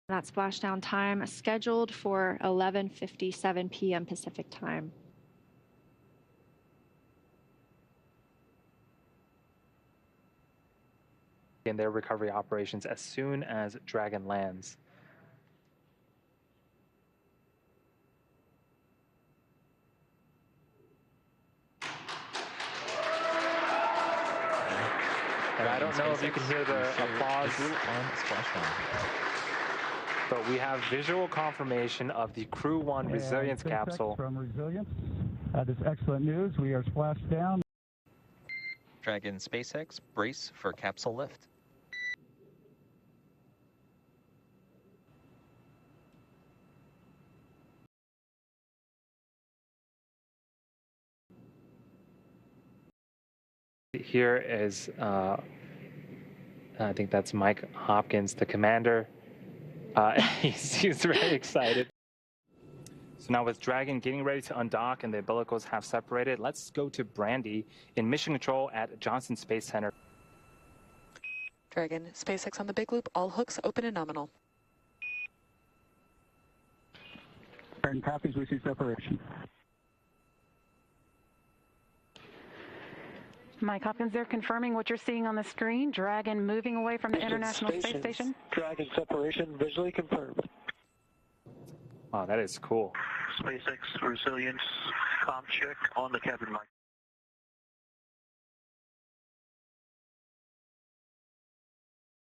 That splashdown time scheduled for 11:57 p.m. Pacific time. In their recovery operations as soon as Dragon lands. And I don't know if you can hear the applause on splashdown, but we have visual confirmation of the Crew 1 Resilience capsule. From Resilience, this excellent news. We are splashed down. Dragon SpaceX, brace for capsule lift. Here is, I think that's Mike Hopkins, the commander. He's very excited. So now with Dragon getting ready to undock and the umbilicals have separated, let's go to Brandy in mission control at Johnson Space Center. Dragon, SpaceX on the big loop, all hooks open and nominal. Dragon copies, we see separation. Mike Hopkins there confirming what you're seeing on the screen. Dragon moving away from the International Space Station. Dragon separation visually confirmed. Wow, that is cool. SpaceX Resilience comm check on the cabin mic.